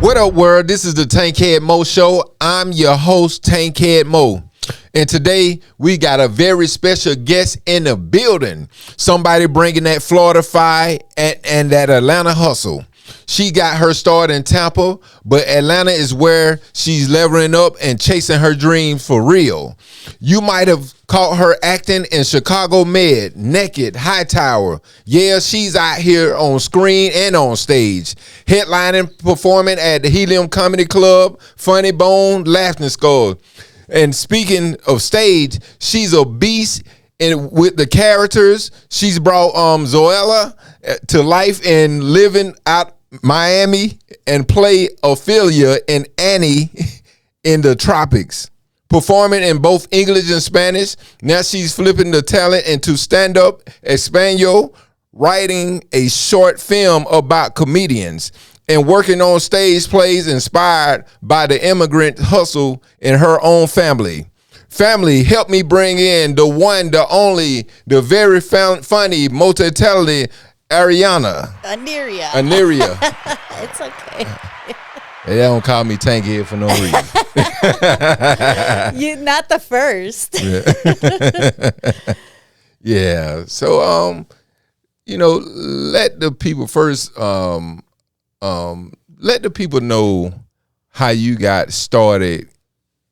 What up, world? This is the Tankhead Moe Show. I'm your host, Tankhead Moe. And today, we got a very special guest in the building. Somebody bringing that Florida fire and that Atlanta hustle. She got her start in Tampa, but Atlanta is where she's leveling up and chasing her dreams for real. You might have caught her acting in Chicago Med, Naked, Hightower. Yeah, she's out here on screen and on stage. Headlining, performing at the Helium Comedy Club, Funny Bone, Laughing Skull. And speaking of stage, she's a beast. And with the characters, she's brought Zoella to life and living out Miami and play Ophelia and Annie in the tropics. Performing in both English and Spanish. Now she's flipping the talent into stand-up Espanol, writing a short film about comedians, and working on stage plays inspired by the immigrant hustle in her own family. Family, help me bring in the one, the only, the very funny, multi-talented Aniria. Aniria. It's okay. They don't call me Tankhead for no reason. You're not the first. Yeah. So, let the people first, let the people know how you got started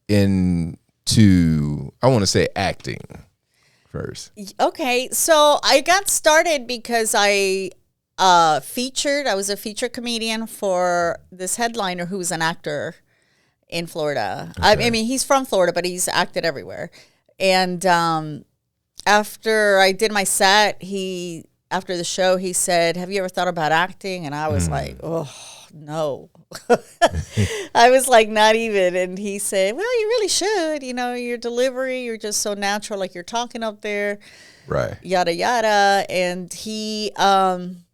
into, I want to say, acting first. Okay. So I got started because I was a featured comedian for this headliner who was an actor in Florida. Okay. I mean, he's from Florida, but he's acted everywhere. And after I did my set, after the show, he said, "Have you ever thought about acting?" And I was like, "Oh, no." I was like, not even. And he said, "Well, you really should. You know, your delivery, you're just so natural, like you're talking up there." Right. Yada, yada. And he kind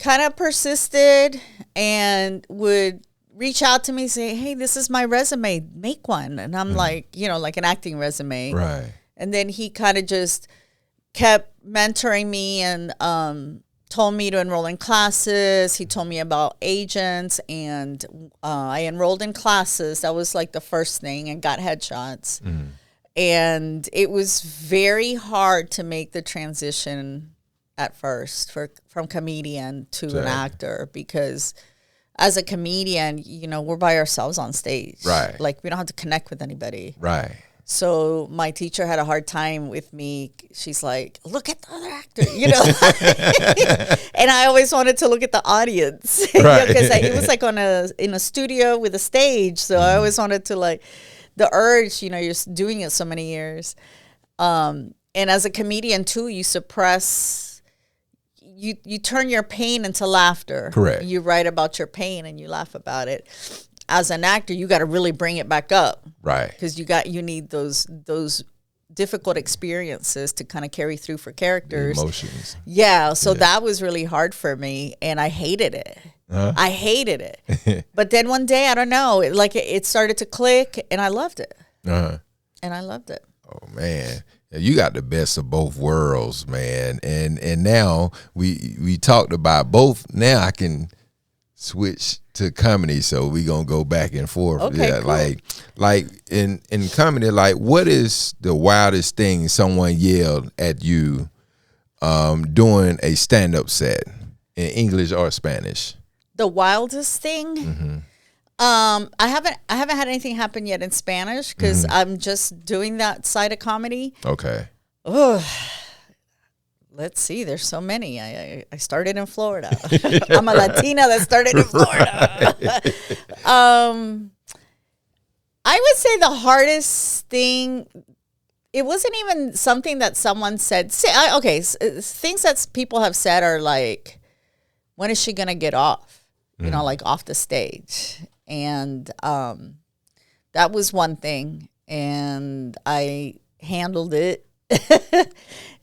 of persisted and would reach out to me and say, "Hey, this is my resume. Make one." And I'm like, like an acting resume. Right. And then he kind of just kept mentoring me and told me to enroll in classes. He told me about agents, and I enrolled in classes. That was like the first thing, and got headshots. And it was very hard to make the transition at first from comedian to an actor, because as a comedian, we're by ourselves on stage. Right. Like, we don't have to connect with anybody. Right. So my teacher had a hard time with me. She's like, "Look at the other actor," and I always wanted to look at the audience, right? Because it was like in a studio with a stage. So I always wanted to, like, the urge. You're doing it so many years, and as a comedian too, you suppress. You turn your pain into laughter. Correct. You write about your pain and you laugh about it. As an actor, you got to really bring it back up, right? Because you need those difficult experiences to kind of carry through for characters. The emotions. Yeah, so that was really hard for me, and I hated it. I hated it. But then one day, I don't know, it started to click, and I loved it. And I loved it. Oh man, you got the best of both worlds, man. And now we talked about both. Now I can switch to comedy, so we gonna go back and forth. Okay, yeah, cool. like in comedy, like, what is the wildest thing someone yelled at you doing a stand-up set in English or Spanish? The wildest thing? I haven't had anything happen yet in Spanish, because I'm just doing that side of comedy. Okay. Oh, let's see. There's so many. I started in Florida. I'm a Latina that started in Florida. I would say the hardest thing, it wasn't even something that someone said. Things that people have said are like, when is she going to get off? Like off the stage. And that was one thing. And I handled it.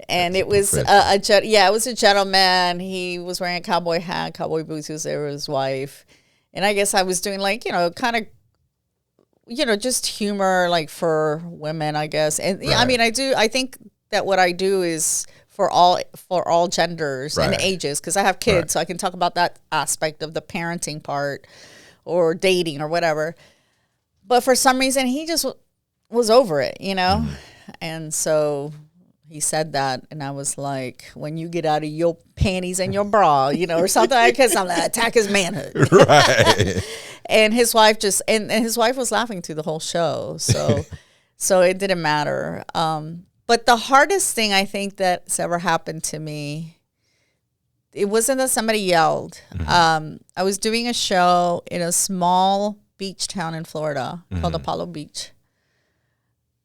And it was it was a gentleman. He was wearing a cowboy hat, cowboy boots. He was there with his wife, and I guess I was doing, like, kind of, just humor, like, for women, I guess. And right. I mean, I think that what I do is for all genders and ages, because I have kids, so I can talk about that aspect of the parenting part. or dating or whatever. But for some reason, he just was over it, you know? And so he said that, and I was like, when you get out of your panties and your bra, you know, or something like that, I'm like, attack his manhood. Right. And his wife just, and his wife was laughing through the whole show. So it didn't matter. But the hardest thing I think that's ever happened to me, it wasn't that somebody yelled. I was doing a show in a small beach town in Florida called Apollo Beach.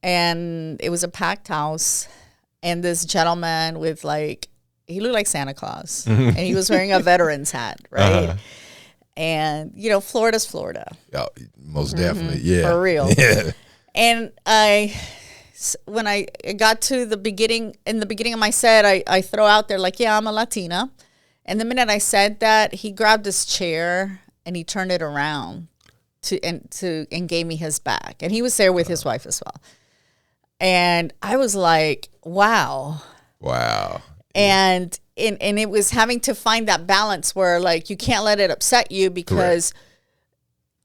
And it was a packed house. And this gentleman with like, he looked like Santa Claus. And he was wearing a veteran's hat, right? And, you know, Florida's Florida. Yeah, most definitely. Yeah. For real. Yeah. And when I got to the beginning, in the beginning of my set, I throw out there like, yeah, I'm a Latina. And the minute I said that, he grabbed his chair and he turned it around and gave me his back. And he was there with his wife as well. And I was like, wow. Wow. And it was having to find that balance where like you can't let it upset you because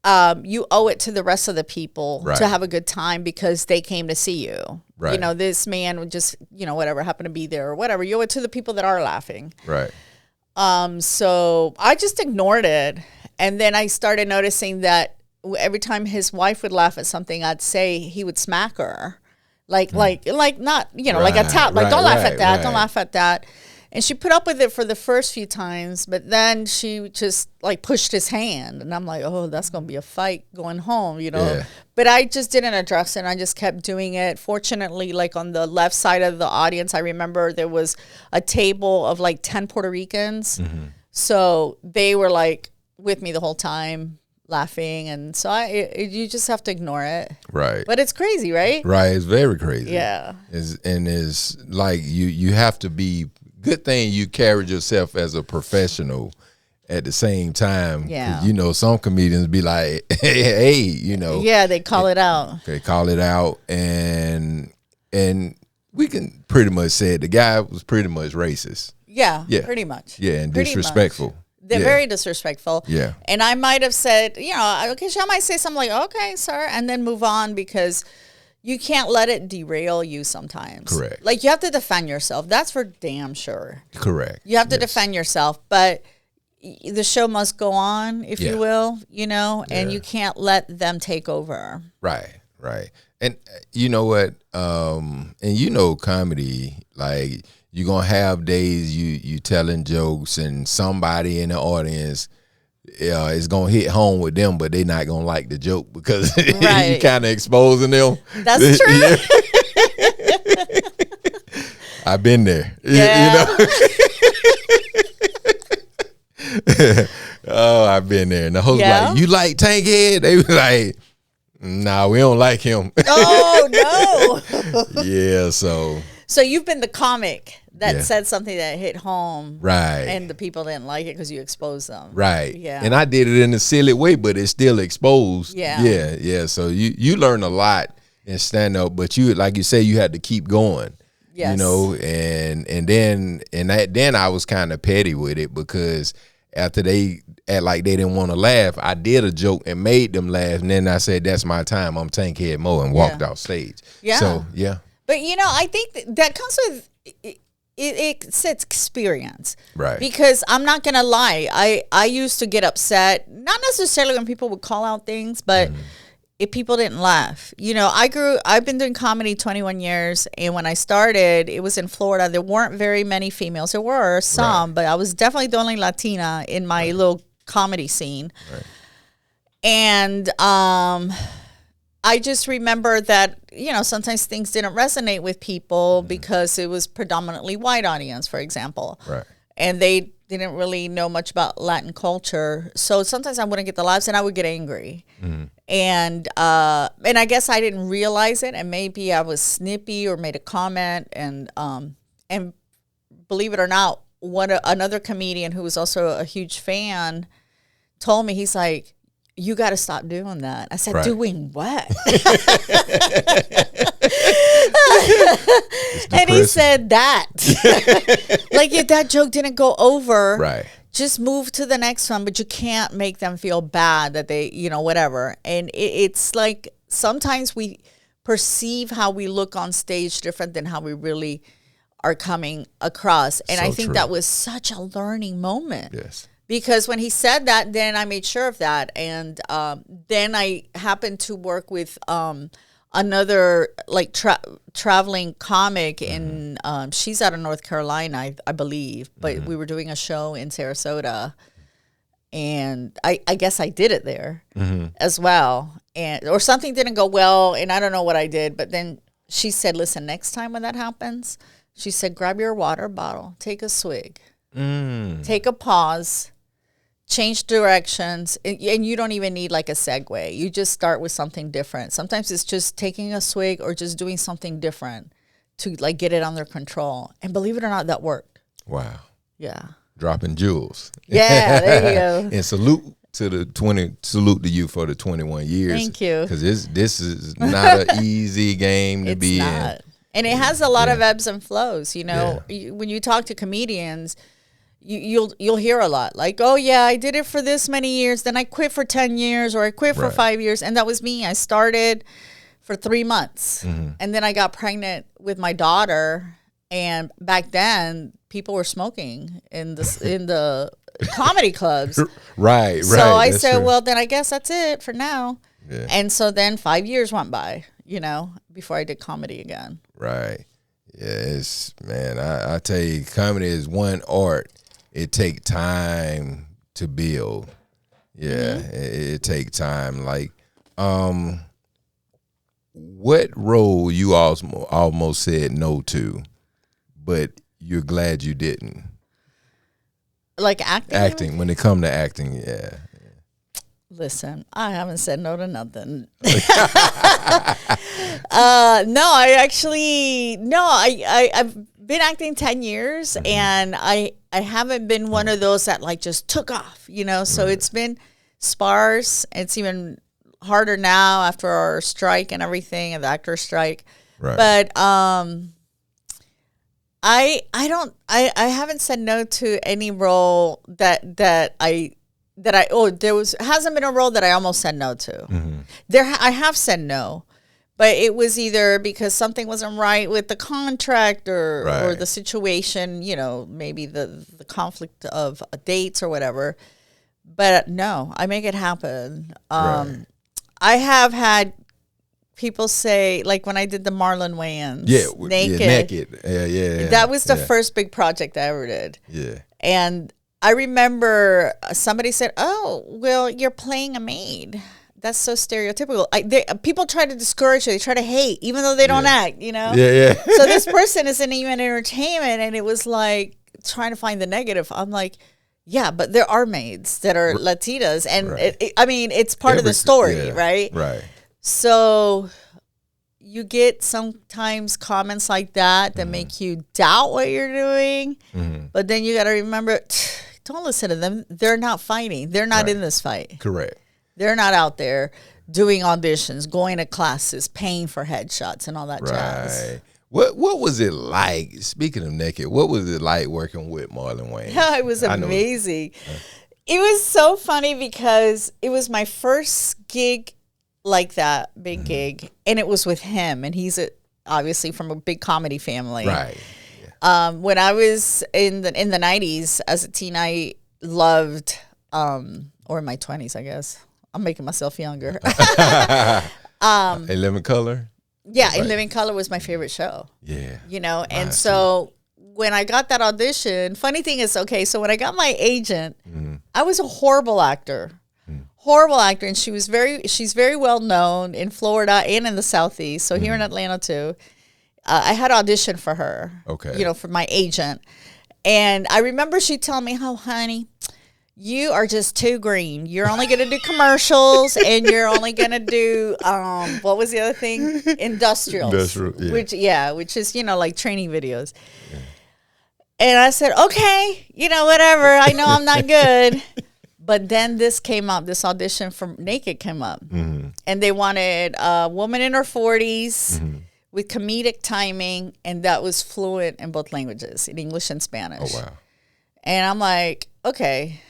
you owe it to the rest of the people to have a good time because they came to see you. Right. You know, this man would just, you know, whatever, happened to be there or whatever. You owe it to the people that are laughing. Right. So I just ignored it. And then I started noticing that every time his wife would laugh at something, I'd say he would smack her. Like not, you know, like a tap, like, don't laugh at that, don't laugh at that. And she put up with it for the first few times, but then she just like pushed his hand. And I'm like, oh, that's going to be a fight going home, you know. Yeah. But I just didn't address it. I just kept doing it. Fortunately, like on the left side of the audience, I remember there was a table of like 10 Puerto Ricans. So they were like with me the whole time, laughing, and so you just have to ignore it. Right. But it's crazy, right? Right. It's very crazy. Yeah. It's like you have to be, good thing you carried yourself as a professional at the same time. Yeah. You know, some comedians be like, hey, you know. Yeah, they call it out. They call it out, and we can pretty much say it. The guy was pretty much racist. Yeah. Pretty much. Yeah, and disrespectful. They're very disrespectful. Yeah. And I might have said, you know, okay, I might say something like, okay, sir, and then move on because you can't let it derail you sometimes. Correct. Like, you have to defend yourself. That's for damn sure. Correct. You have to defend yourself, but the show must go on, if you will, you know, and you can't let them take over. Right, right. And you know what? And you know comedy, like, you're going to have days you telling jokes and somebody in the audience is going to hit home with them, but they're not going to like the joke because you kind of exposing them. That's true. I've been there. Yeah. You know? Oh, I've been there. And the host like, you like Tankhead? They was like, nah, we don't like him. Oh, no. Yeah, so you've been the comic that said something that hit home. Right. And the people didn't like it because you exposed them. Right. Yeah. And I did it in a silly way, but it's still exposed. Yeah. Yeah, yeah. So you learn a lot in stand-up, but you, like you say, you had to keep going. Yes. You know, and then I was kind of petty with it because after they act like they didn't want to laugh, I did a joke and made them laugh, and then I said, that's my time, I'm Tankhead Moe, and walked off stage. Yeah. So, yeah. But, you know, I think that comes with it's experience. Right. Because I'm not going to lie. I used to get upset, not necessarily when people would call out things, but if people didn't laugh. You know, I've been doing comedy 21 years, and when I started, it was in Florida. There weren't very many females. There were some, but I was definitely the only Latina in my little comedy scene. Right. And I just remember that, you know, sometimes things didn't resonate with people because it was predominantly white audience, for example. Right. And they didn't really know much about Latin culture. So sometimes I wouldn't get the laughs and I would get angry. And I guess I didn't realize it, and maybe I was snippy or made a comment, and believe it or not, another comedian who was also a huge fan told me, he's like, you got to stop doing that. I said, doing what? And he said that. Like, if that joke didn't go over, just move to the next one, but you can't make them feel bad that they, whatever. And it's like sometimes we perceive how we look on stage different than how we really are coming across. And So I think true. that was such a learning moment. Yes. Because when he said that, then I made sure of that. And then I happened to work with another like traveling comic in she's out of North Carolina, I believe, but we were doing a show in Sarasota, and I guess I did it there as well, and or something didn't go well, and I don't know what I did, but then she said, listen, next time when that happens, she said, grab your water bottle, take a swig, take a pause, change directions, and you don't even need like a segue. You just start with something different. Sometimes it's just taking a swig or just doing something different to like get it under control. And believe it or not, that worked. Wow. Yeah. Dropping jewels. Yeah, there you go. And salute to you for the 21 years. Thank you. Because this is not an easy game to be not. in. And it has a lot of ebbs and flows. When you talk to comedians, you'll hear a lot like, oh yeah, I did it for this many years, then I quit for 10 years, or I quit for 5 years. And that was me. I started for 3 months and then I got pregnant with my daughter. And back then people were smoking in the comedy clubs. Right. So I said, well, then I guess that's it for now. Yeah. And so then 5 years went by, before I did comedy again. Right. Yes, man. I tell you, comedy is one art. It take time to build. Yeah, it take time. Like, what role you almost said no to, but you're glad you didn't? Like acting? Acting, when it come to acting, yeah. Listen, I haven't said no to nothing. I've been acting 10 years and I haven't been one of those that like just took off, so it's been sparse. It's even harder now after our strike and everything, and the actor strike. Right. But I haven't said no to any role hasn't been a role that I almost said no to. I have said no, but it was either because something wasn't right with the contract or the situation, maybe the conflict of dates or whatever. But no, I make it happen. I have had people say, like when I did the Marlon Wayans, naked. Yeah. That was the first big project I ever did. Yeah. And I remember somebody said, "Oh, well, you're playing a maid. That's so stereotypical." People try to discourage you. They try to hate, even though they don't act, Yeah. So this person isn't even entertainment, and it was like trying to find the negative. I'm like, yeah, but there are maids that are Latinas, and it's part of the story, right? Right. So you get sometimes comments like that make you doubt what you're doing, but then you got to remember, don't listen to them. They're not fighting. They're not in this fight. Correct. They're not out there doing auditions, going to classes, paying for headshots and all that jazz. What was it like, speaking of naked, what was it like working with Marlon Wayans? Yeah, it was amazing. It was so funny because it was my first gig like that, big gig, and it was with him, and he's obviously from a big comedy family. Right. When I was in the 90s as a teen, I loved, or in my 20s, I guess. I'm making myself younger. In Living Color? Yeah, In Living Color was my favorite show. Yeah. And so when I got that audition, funny thing is, so when I got my agent, I was a horrible actor. And she's very well known in Florida and in the Southeast, so here in Atlanta too. I had auditioned for her, for my agent. And I remember she telling me, "Oh, honey, you are just too green. You're only going to do commercials, and you're only going to do, what was the other thing? Industrials. Which is, like training videos." Yeah. And I said, okay, whatever. I know I'm not good. But then this audition for Naked came up. And they wanted a woman in her 40s with comedic timing, and that was fluent in both languages, in English and Spanish. Oh, wow. And I'm like, okay.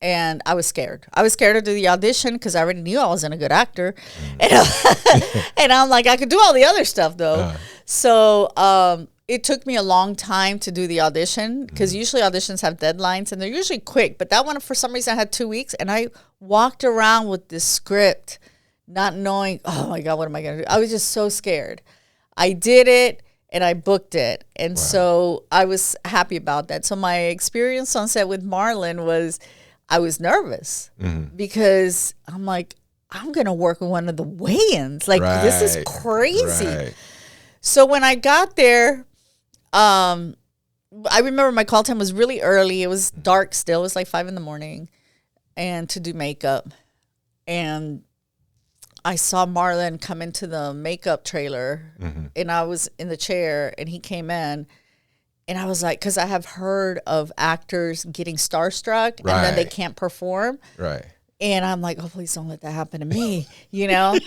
And I was scared. I was scared to do the audition because I already knew I wasn't a good actor. And I'm like, I could do all the other stuff though. So it took me a long time to do the audition because usually auditions have deadlines and they're usually quick. But that one, for some reason, I had 2 weeks. And I walked around with this script not knowing, oh my God, what am I going to do? I was just so scared. I did it. And I booked it. And so I was happy about that. So my experience on set with Marlon was I was nervous because I'm like, I'm going to work with one of the Wayans. Like, this is crazy. Right. So when I got there, I remember my call time was really early. It was dark still. It was like 5 a.m. and to do makeup. And I saw Marlon come into the makeup trailer and I was in the chair and he came in and I was like, because I have heard of actors getting starstruck and then they can't perform. Right. And I'm like, oh, please don't let that happen to me, you know?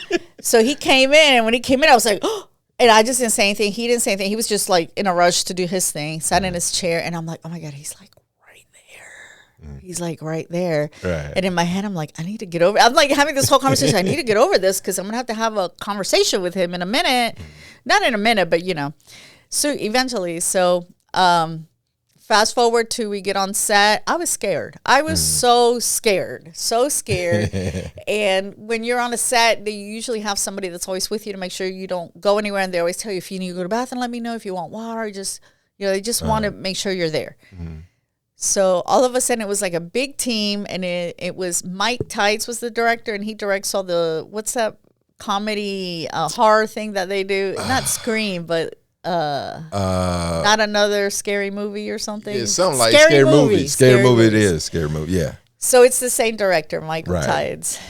So he came in and when he came in, I was like, oh, and I just didn't say anything. He didn't say anything. He was just like in a rush to do his thing, sat in his chair and I'm like, oh my God, he's like, he's like right there. Right. And in my head, I'm like, I need to get over. I'm like having this whole conversation. I need to get over this because I'm going to have a conversation with him in a minute. Not in a minute, but you know. So eventually, fast forward to we get on set. I was scared. I was so scared. And when you're on a set, they usually have somebody that's always with you to make sure you don't go anywhere. And they always tell you if you need to go to the bathroom, let me know. If you want water, just, you know, they just want to make sure you're there. So all of a sudden it was like a big team and it was Mike Tights was the director and he directs all the, what's that comedy horror thing that they do? Not Scream, but not another scary movie or something. Yeah, something like Scary Movie. Scary Movie it is. Scary Movie, yeah. So it's the same director, Michael Tides.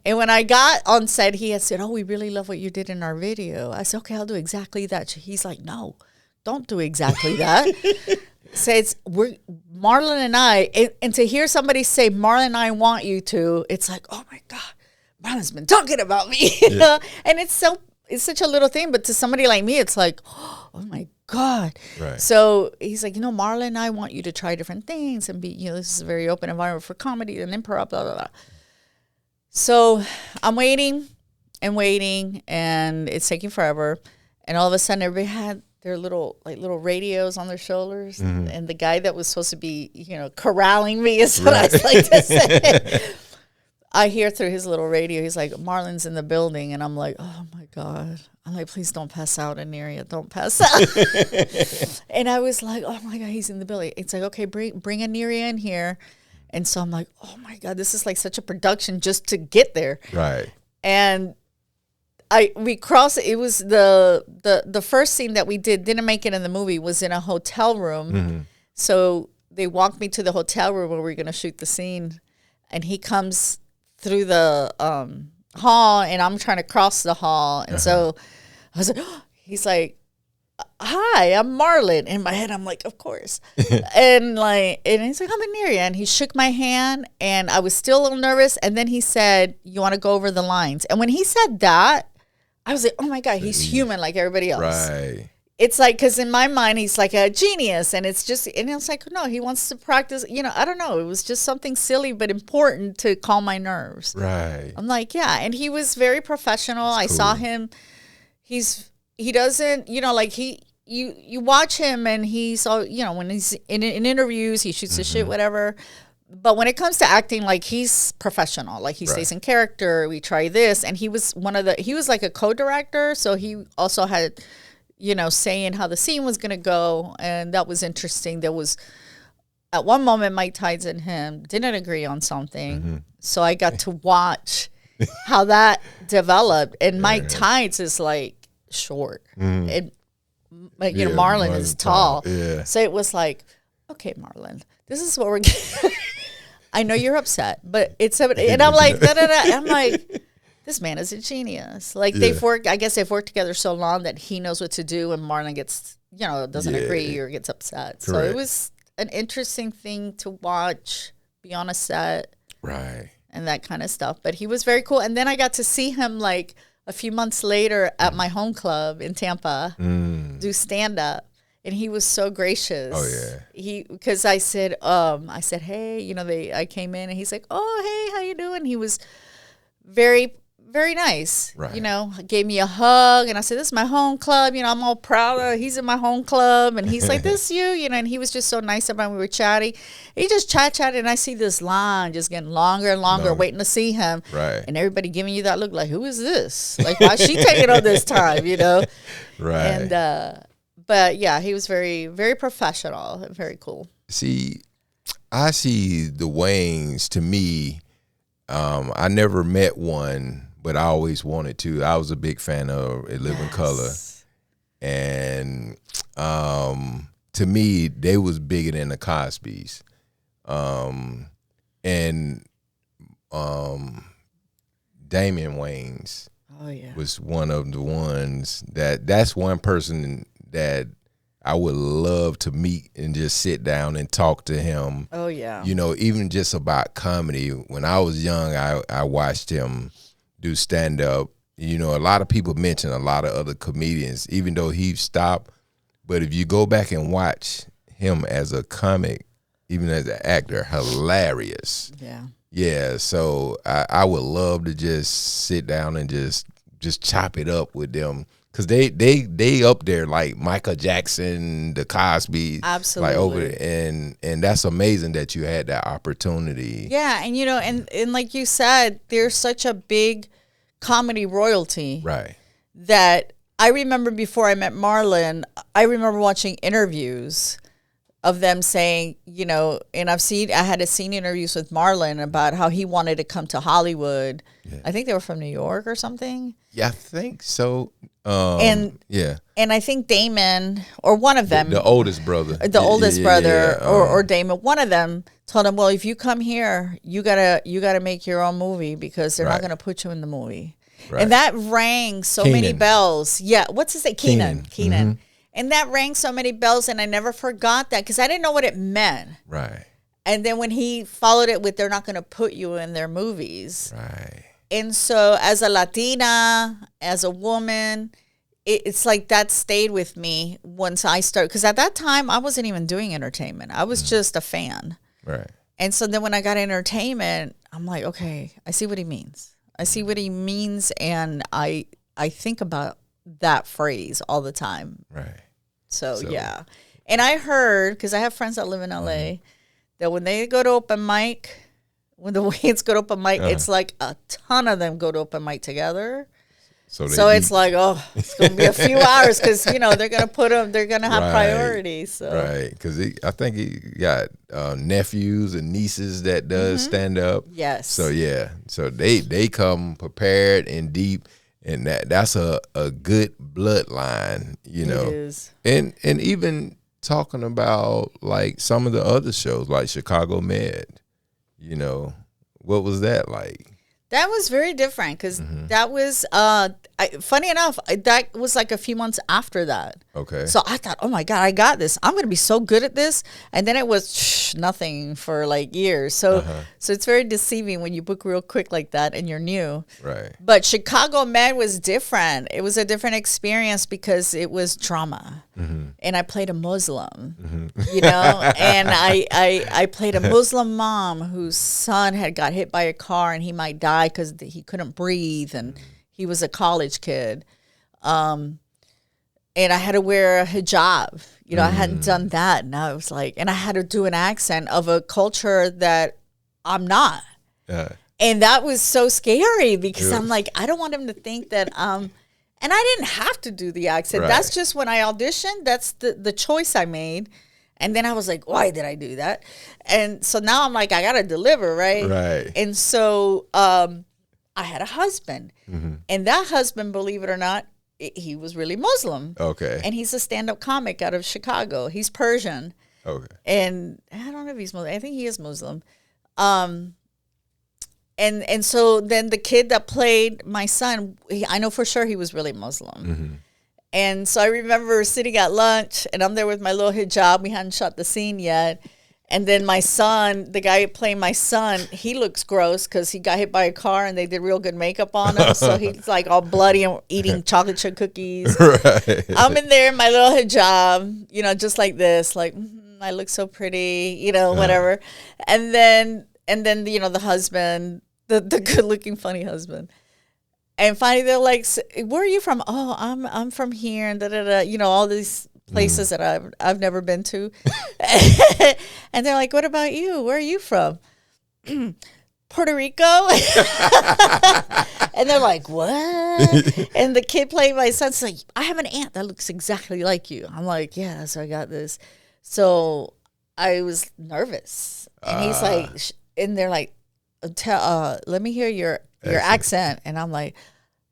And when I got on set, he had said, oh, we really love what you did in our video. I said, okay, I'll do exactly that. He's like, no, don't do exactly that. Says Marlon and I, and to hear somebody say Marlon and I want you to, it's like, oh my God, Marlon's been talking about me, you know? And it's such a little thing, but to somebody like me, it's like, oh my God. Right. So he's like, you know, Marlon and I want you to try different things and be, you know, this is a very open environment for comedy and improv, blah, blah, blah. So I'm waiting, and it's taking forever. And all of a sudden, everybody had their little radios on their shoulders, and the guy that was supposed to be, you know, corralling me is what I like to say. I hear through his little radio, he's like, Marlon's in the building, and I'm like, oh my God. I'm like, please don't pass out, Aniria, don't pass out. And I was like, oh my God, he's in the building. It's like, okay, bring Aniria in here. And so I'm like, oh my God, this is like such a production just to get there. Right. And we crossed. It was the first scene that we didn't make it in the movie, was in a hotel room. So they walked me to the hotel room where we were going to shoot the scene, and he comes through the hall, and I'm trying to cross the hall, and so I was like, oh, he's like, hi, I'm Marlon. In my head, I'm like, of course. and he's like, I'm Aniria. And he shook my hand, and I was still a little nervous. And then he said, you want to go over the lines? And when he said that, I was like, oh my God, he's human like everybody else. Right. It's like, because in my mind, he's like a genius. And it's like, no, he wants to practice. You know, I don't know. It was just something silly but important to calm my nerves. Right. I'm like, yeah. And he was very professional. That's cool. I saw him. He doesn't, you know, like you watch him and he's all, you know, when he's in interviews, he shoots his shit, whatever. But when it comes to acting, like, he's professional. Like, he stays in character. We try this. And he was he was like a co-director. So he also had, you know, saying how the scene was going to go. And that was interesting. There was, at one moment, Mike Tides and him didn't agree on something. So I got to watch how that developed. And Mike Tides is like short. And, you know, Marlon is tall. Yeah. So it was like, okay, Marlon, this is what we're getting. I know you're upset, but and I'm like, I'm like, this man is a genius. Like, they've worked together so long that he knows what to do, and Marlon gets, you know, doesn't agree or gets upset. Correct. So it was an interesting thing to watch, be on a set. Right. And that kind of stuff. But he was very cool. And then I got to see him like a few months later at my home club in Tampa do stand-up. And he was so gracious. Oh yeah. Because I said, hey, you know, I came in and he's like, oh, hey, how you doing? He was very, very nice. Right. You know, gave me a hug and I said, this is my home club. You know, I'm all proud of he's in my home club. And he's like, this you know, and he was just so nice about when we were chatting. He just chatted and I see this line just getting longer and longer, waiting to see him. Right. And everybody giving you that look like, who is this? Like, why is she taking all this time, you know? Right. And, but yeah, he was very, very professional and very cool. See, I see the Waynes, to me, I never met one, but I always wanted to. I was a big fan of A Living Color. And to me, they was bigger than the Cosbys. And Damian Wayans was one of the ones that's one person that I would love to meet and just sit down and talk to him. Oh, yeah. You know, even just about comedy. When I was young, I watched him do stand-up. You know, a lot of people mention a lot of other comedians, even though he stopped. But if you go back and watch him as a comic, even as an actor, hilarious. Yeah. Yeah, so I would love to just sit down and just chop it up with them. Because they up there like Michael Jackson, the Cosby. Absolutely. Like over there. And that's amazing that you had that opportunity. Yeah, and you know, and like you said, there's such a big comedy royalty. Right. That I remember before I met Marlon, I remember watching interviews of them saying, you know, and I had seen interviews with Marlon about how he wanted to come to Hollywood. Yeah. I think they were from New York or something. Yeah, I think so. And I think Damon, or one of them, the oldest brother, or Damon, one of them told him, well, if you come here, you gotta make your own movie because they're not gonna put you in the movie. Right. And that rang so many bells. Yeah, what's his name? Keenan. Mm-hmm. And that rang so many bells, and I never forgot that because I didn't know what it meant. Right. And then when he followed it with, they're not going to put you in their movies. Right. And so as a Latina, as a woman, it's like that stayed with me once I started. Because at that time, I wasn't even doing entertainment. I was just a fan. Right. And so then when I got entertainment, I'm like, okay, I see what he means. I see what he means, and I think about that phrase all the time. Right. So yeah. And I heard, because I have friends that live in LA, that when they go to open mic, when the Wayans go to open mic, it's like a ton of them go to open mic together. So it's like, oh, it's going to be a few hours because, you know, they're going to put them, they're going to have priorities. So. Right. Because I think he got nephews and nieces that does stand up. Yes. So, yeah. So they come prepared and deep. And that's a good bloodline, you know. It is. And even talking about like some of the other shows like Chicago Med, you know, what was that like? That was very different because that was, funny enough, that was like a few months after that. Okay. So I thought, oh my God, I got this. I'm going to be so good at this. And then it was nothing for like years. So so it's very deceiving when you book real quick like that and you're new. Right. But Chicago Med was different. It was a different experience because it was drama. And I played a Muslim, you know, and I played a Muslim mom whose son had got hit by a car and he might die because he couldn't breathe and he was a college kid. And I had to wear a hijab. You know, I hadn't done that. And I was like, and I had to do an accent of a culture that I'm not. And that was so scary because I'm like, I don't want him to think that and I didn't have to do the accent. Right. That's just when I auditioned. That's the choice I made. And then I was like, why did I do that? And so now I'm like, I got to deliver, right? Right. And so I had a husband. And that husband, believe it or not, he was really Muslim. Okay. And he's a stand-up comic out of Chicago. He's Persian. Okay. And I don't know if he's Muslim. I think he is Muslim. And so then the kid that played my son, I know for sure he was really Muslim. And so I remember sitting at lunch, and I'm there with my little hijab. We hadn't shot the scene yet. And then my son, the guy playing my son, he looks gross because he got hit by a car and they did real good makeup on him. So he's like all bloody and eating chocolate chip cookies. Right. I'm in there in my little hijab, you know, just like this, like, I look so pretty, you know, whatever. And then, you know, the husband, the good looking, funny husband. And finally they're like, where are you from? Oh, I'm from here. And you know, all these places that I've never been to. And they're like, what about you? Where are you from? Puerto Rico. And they're like, what? And the kid playing my son's like, I have an aunt that looks exactly like you. I'm like, yeah, so I got this. So I was nervous. And he's like, and they're like, let me hear your accent. And I'm like,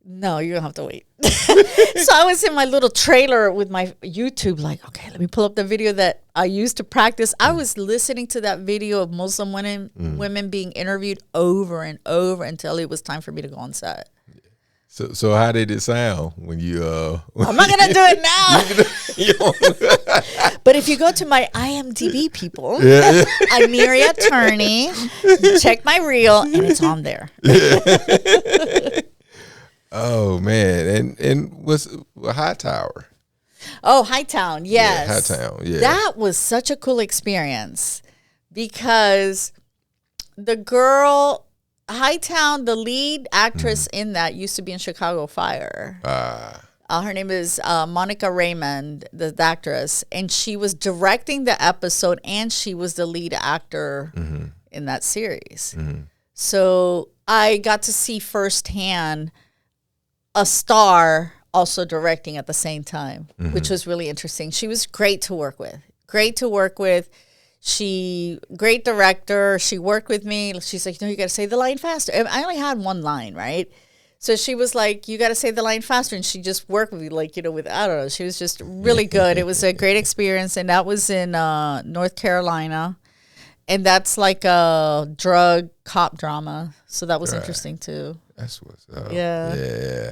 no, you're gonna have to wait. So I was in my little trailer with my YouTube, like, okay, let me pull up the video that I used to practice. I was listening to that video of Muslim women being interviewed over and over until it was time for me to go on set. So how did it sound when you? I'm not gonna do it now. But if you go to my IMDb, people, Aniria attorney, check my reel, and it's on there. Oh man, and what's Hightower? Oh, Hightown, yes, yeah, Hightown, yeah. That was such a cool experience because the girl Hightown, the lead actress in that, used to be in Chicago Fire. Her name is Monica Raymond, the actress, and she was directing the episode, and she was the lead actor in that series. So I got to see firsthand a star also directing at the same time, which was really interesting. She was great to work with. Great director. She worked with me. She's like, no, you got to say the line faster. I only had one line, right? So she was like, you got to say the line faster. And she just worked with me, like, you know, with, I don't know. She was just really good. It was a great experience. And that was in North Carolina. And that's like a drug cop drama. So that was interesting too. That's what's up. Yeah. Yeah.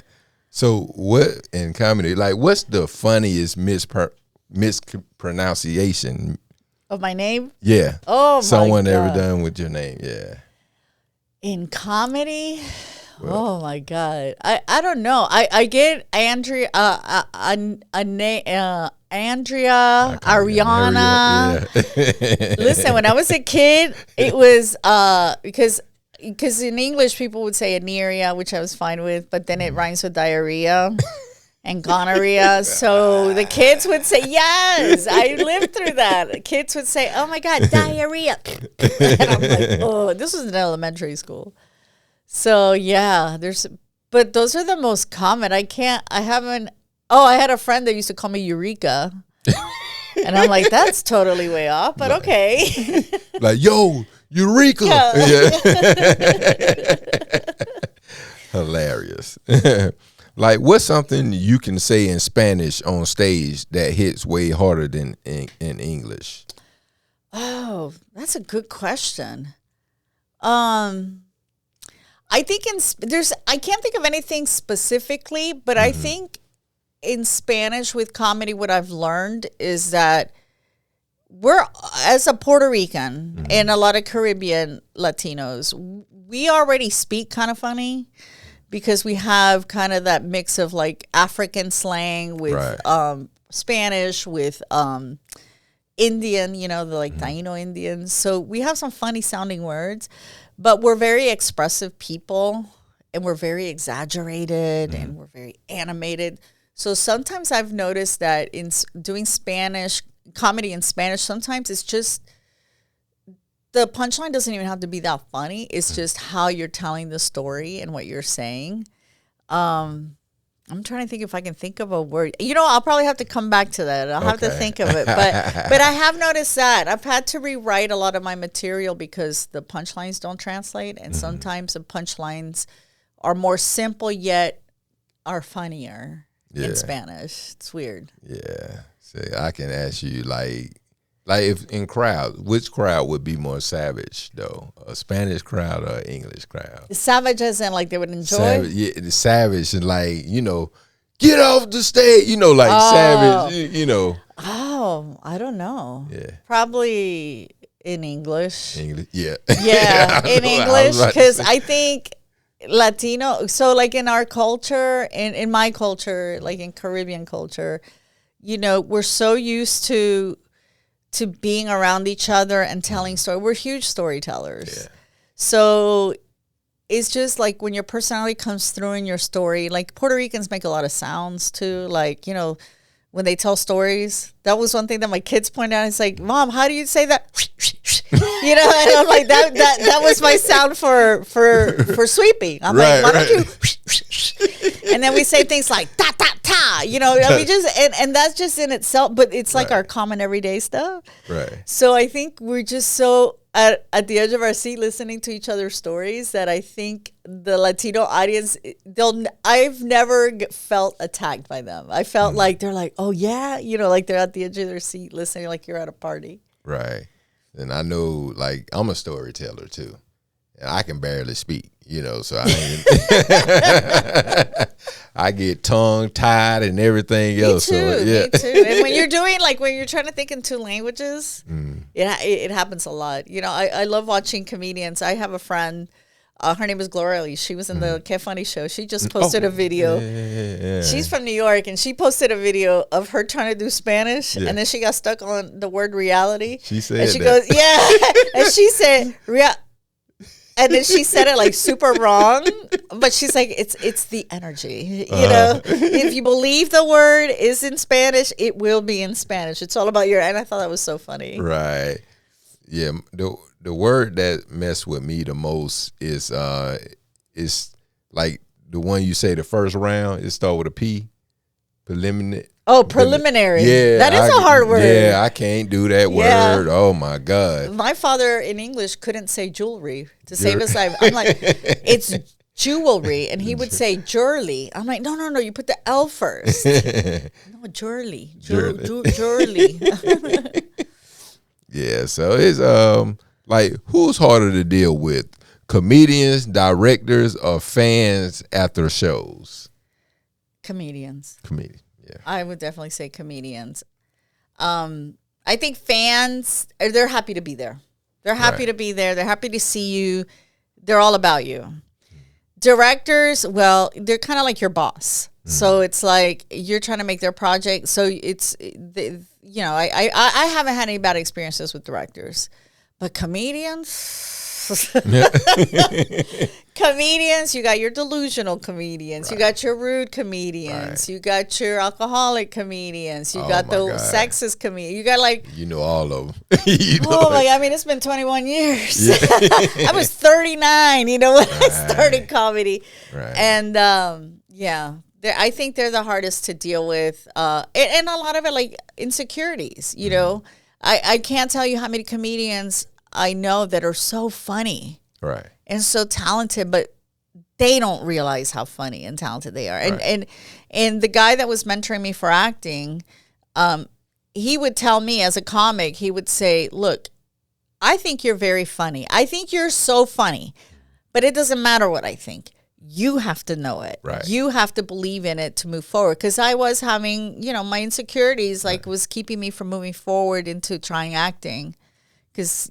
So what in comedy, like, what's the funniest mispronunciation of my name? Yeah. Oh, someone my God. ever done with your name? Yeah. In comedy? Well, oh my God. I don't know. I get Andrea, Ariana. Yeah. Listen, when I was a kid, it was because in English people would say Aniria, which I was fine with, but then it rhymes with diarrhea and gonorrhea. So the kids would say, yes, I lived through that. Kids would say, oh my God, diarrhea. And I'm like, oh, this was in elementary school. So yeah, but those are the most common. I had a friend that used to call me Eureka. And I'm like, that's totally way off, but okay. Like, yo, Eureka. Yeah. Hilarious. Like, what's something you can say in Spanish on stage that hits way harder than in English? Oh, that's a good question. I think I can't think of anything specifically, but I think in Spanish with comedy, what I've learned is that we're, as a Puerto Rican and a lot of Caribbean Latinos, we already speak kind of funny because we have kind of that mix of like African slang with Spanish, with Indian, you know, the like Taino Indians. So we have some funny sounding words, but we're very expressive people and we're very exaggerated and we're very animated. So sometimes I've noticed that in doing comedy in Spanish, sometimes it's just the punchline doesn't even have to be that funny. It's just how you're telling the story and what you're saying. I'm trying to think if I can think of a word. You know, I'll probably have to come back to that. I'll have to think of it. But I have noticed that. I've had to rewrite a lot of my material because the punchlines don't translate. And sometimes the punchlines are more simple yet are funnier in Spanish. It's weird. Yeah. So I can ask you, like if in crowds, which crowd would be more savage though? A Spanish crowd or an English crowd? Savage as in like they would enjoy? Savage, savage and like, you know, get off the stage, you know, like savage, you know. Oh, I don't know. Yeah. Probably in English. Yeah. Yeah, in English, because because I think Latino. So like in our culture, in my culture, like in Caribbean culture, we're so used to being around each other and telling stories. We're huge storytellers. Yeah. So it's just like when your personality comes through in your story, like Puerto Ricans make a lot of sounds too. Like, when they tell stories, that was one thing that my kids pointed out. It's like, Mom, how do you say that? And I'm like, that was my sound for sweeping. I'm like, why don't you? And then we say things like ta ta ta, and that's just in itself, but it's like our common everyday stuff. Right. So I think we're just so at the edge of our seat listening to each other's stories that I think the Latino audience, I've never felt attacked by them. I felt like they're like, oh yeah, like they're at the edge of their seat listening like you're at a party. Right. And I know, like, I'm a storyteller too, and I can barely speak, so I get tongue tied and everything else. Me too, so, yeah. me too. And when you're trying to think in two languages, it happens a lot. I love watching comedians. I have a friend, her name is Gloria. She was in the IsFunny show. She just posted a video. Yeah. She's from New York, and she posted a video of her trying to do Spanish, and then she got stuck on the word reality. She said and she goes, yeah. And she said, and then she said it like super wrong, but she's like, it's the energy, If you believe the word is in Spanish, it will be in Spanish. It's all about and I thought that was so funny. Right. Yeah. The word that messed with me the most is like the one you say the first round. It start with a P. Preliminary. Oh, preliminary. Yeah. That is a hard word. Yeah, I can't do that word. Oh, my God. My father in English couldn't say jewelry to save his life. I'm like, it's jewelry. And he would say jewelry. I'm like, no, you put the L first. No, jewelry. Jewelry. Yeah, so it's like, who's harder to deal with? Comedians, directors, or fans after shows? Comedians. Yeah. I would definitely say comedians. I think fans, they're happy to be there. They're happy to be there. They're happy to see you. They're all about you. Directors, well, they're kind of like your boss. So it's like you're trying to make their project. So it's, I haven't had any bad experiences with directors. But comedians... Comedians, you got your delusional comedians, you got your rude comedians, you got your alcoholic comedians, you got the sexist comedians, you got like all of them. Oh my God, I mean, it's been 21 years. I was 39, when I started comedy, and I think they're the hardest to deal with, and a lot of it like insecurities. I can't tell you how many comedians I know that are so funny. Right. And so talented, but they don't realize how funny and talented they are. And the guy that was mentoring me for acting, he would tell me as a comic, he would say, look, I think you're very funny. I think you're so funny, but it doesn't matter what I think. You have to know it. Right. You have to believe in it to move forward. Because I was having, my insecurities was keeping me from moving forward into trying acting. Because,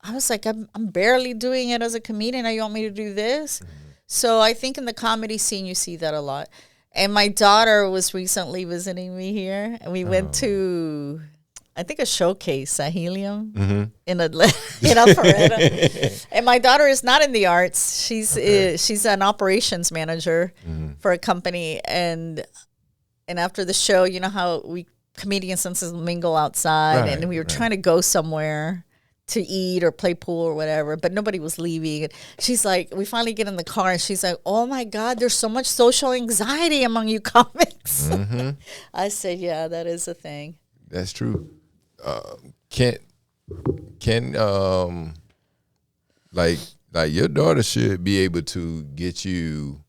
I was like, I'm barely doing it as a comedian. Now you want me to do this? Mm-hmm. So I think in the comedy scene, you see that a lot. And my daughter was recently visiting me here. And we went to, I think, a showcase at Helium in Alpharetta. And my daughter is not in the arts. She's an operations manager for a company. And after the show, you know how comedians sometimes mingle outside, and we were trying to go somewhere to eat or play pool or whatever, but nobody was leaving. And she's like, we finally get in the car, and she's like, oh my God, there's so much social anxiety among you comics. I said, yeah, that is a thing. That's true. Can like your daughter should be able to get you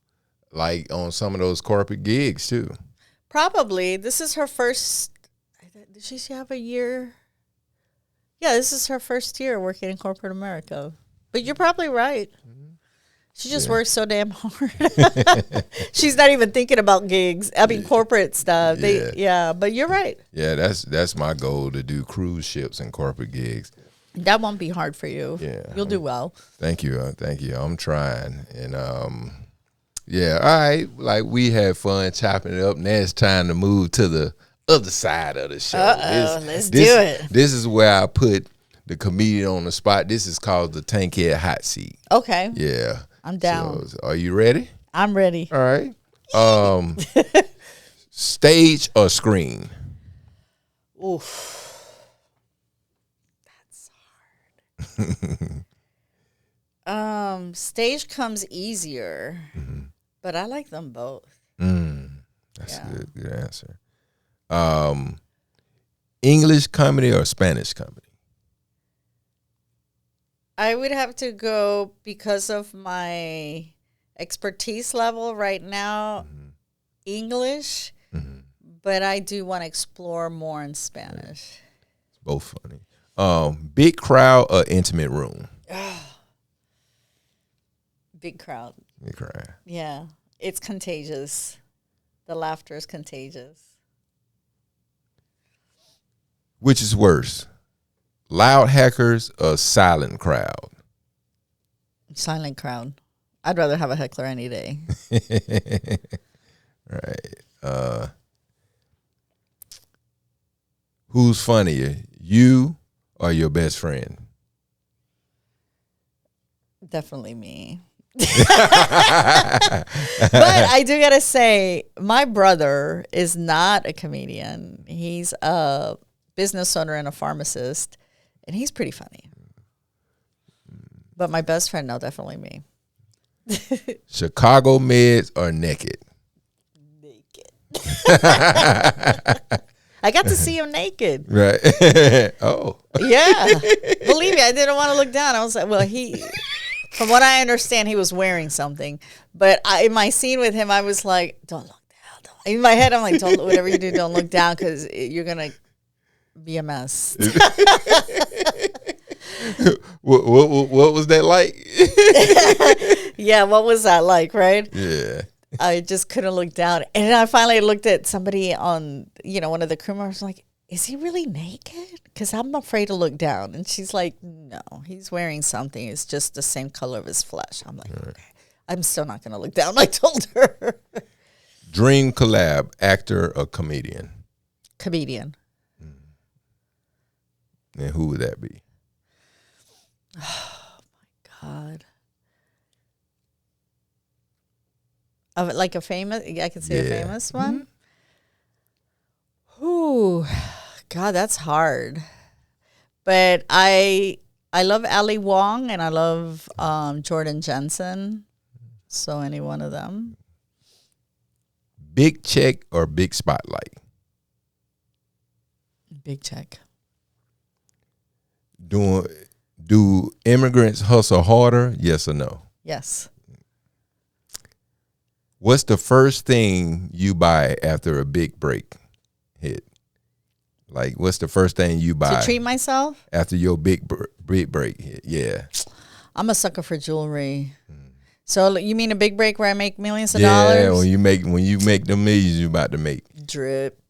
like on some of those corporate gigs too. Probably. This is her first. Did she have a year? Yeah, this is her first year working in corporate America. But you're probably right. She just works so damn hard. She's not even thinking about gigs. I mean, corporate stuff. But you're right. Yeah, that's my goal, to do cruise ships and corporate gigs. That won't be hard for you. Yeah. You'll do well. Thank you. Thank you. I'm trying. And yeah, all right. Like we had fun chopping it up. Now it's time to move to the other side of the show. Let's do it. This is where I put the comedian on the spot. This is called the Tankhead Hot Seat. Okay. Yeah. I'm down. So, are you ready? I'm ready. All right. Stage or screen? Oof. That's hard. Stage comes easier, but I like them both. That's a good answer. English comedy or Spanish comedy? I would have to go because of my expertise level right now, English, but I do want to explore more in Spanish. It's both funny. Big crowd or intimate room? Big crowd. Big crowd. Yeah, it's contagious. The laughter is contagious. Which is worse, loud heckers or silent crowd? Silent crowd. I'd rather have a heckler any day. Right. Who's funnier, you or your best friend? Definitely me. But I do gotta say, my brother is not a comedian. He's a business owner and a pharmacist, and he's pretty funny. But my best friend, no, definitely me. Chicago meds or naked? Naked. I got to see him naked. Right. Oh. Yeah. Believe me, I didn't want to look down. I was like, well, from what I understand, he was wearing something. But in my scene with him, I was like, don't look down. In my head, I'm like, don't, whatever you do, don't look down because you're going to be a mess. What was that like? Yeah, what was that like, right? Yeah. I just couldn't look down. And then I finally looked at somebody on, one of the crew members, like, is he really naked? Because I'm afraid to look down. And she's like, no, he's wearing something. It's just the same color of his flesh. I'm like, okay, I'm still not going to look down. I told her. Dream collab, actor or comedian? Comedian. And who would that be? Oh, my God. Like a famous, I can say a famous one. Ooh, God, that's hard. But I love Ali Wong and I love Jordan Jensen. So any one of them. Big check or big spotlight? Big check. Do immigrants hustle harder? Yes or no? Yes. What's the first thing you buy after a big break hit? Like, what's the first thing you buy To treat myself? after your big break hit? Yeah. I'm a sucker for jewelry. So you mean a big break where I make millions of dollars? Yeah, when you make the millions you about to make. Drip.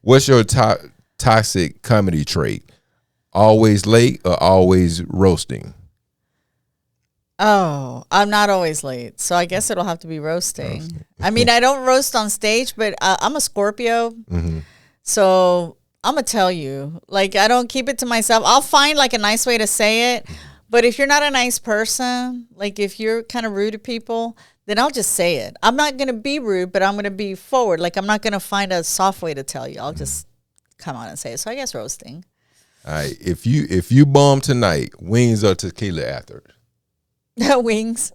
What's your toxic comedy trait? Always late or always roasting? Oh, I'm not always late. So I guess it'll have to be roasting. I mean, I don't roast on stage, but I'm a Scorpio. So I'm going to tell you. Like, I don't keep it to myself. I'll find, like, a nice way to say it. But if you're not a nice person, like, if you're kind of rude to people, then I'll just say it. I'm not going to be rude, but I'm going to be forward. Like, I'm not going to find a soft way to tell you. I'll just come on and say it. So I guess roasting. All right. If you bomb tonight, wings or tequila after? Wings.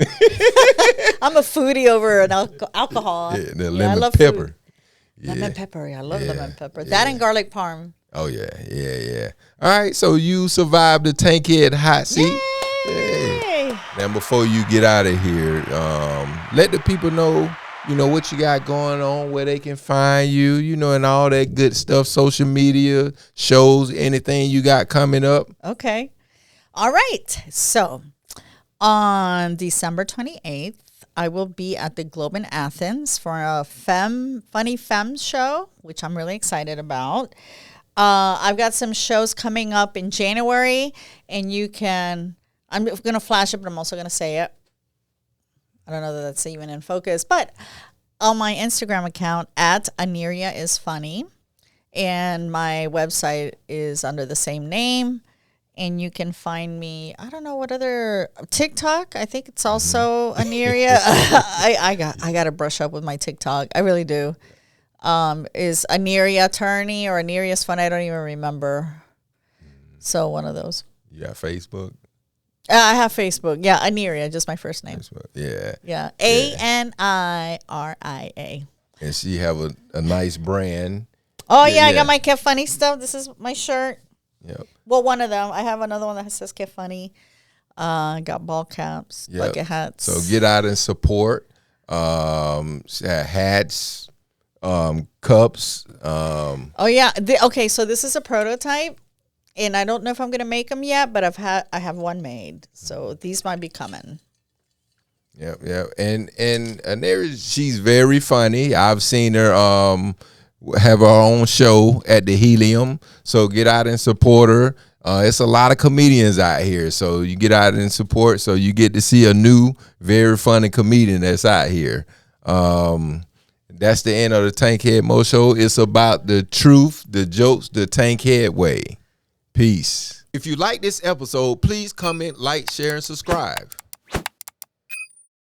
I'm a foodie over an alcohol. Yeah, the lemon pepper. Food. Lemon pepper. I love lemon pepper. That and garlic parm. Oh, yeah. All right, so you survived the Tankhead hot seat. Yay! Now, before you get out of here, let the people know, what you got going on, where they can find you, and all that good stuff, social media, shows, anything you got coming up. Okay. All right. So on December 28th, I will be at the Globe in Athens for a funny femme show, which I'm really excited about. I've got some shows coming up in January, and you can. I'm going to flash it, but I'm also going to say it. I don't know that that's even in focus, but on my Instagram account at Aniria IsFunny, and my website is under the same name. And you can find me. I don't know what other TikTok. I think it's also Aniria. I got to brush up with my TikTok. I really do. Is Aniria Attorney or Aniria's Fun? I don't even remember. So one of those. You got Facebook? I have Facebook. Yeah, Aniria, just my first name. Facebook. Yeah. Yeah, Aniria. And she have a nice brand. Oh yeah, I got my Get Funny stuff. This is my shirt. Yep. Well, one of them. I have another one that says Get Funny. Got ball caps, bucket hats. So get out and support. Hats, cups. Oh yeah. Okay, so this is a prototype, and I don't know if I'm gonna make them yet, but I have one made. So these might be coming. Yep. And Aniria, she's very funny. I've seen her have her own show at the Helium. So get out and support her. It's a lot of comedians out here. So you get out and support. So you get to see a new, very funny comedian that's out here. That's the end of the Tankhead Moe Show. It's about the truth, the jokes, the Tankhead way. Peace. If you like this episode, please comment, like, share, and subscribe.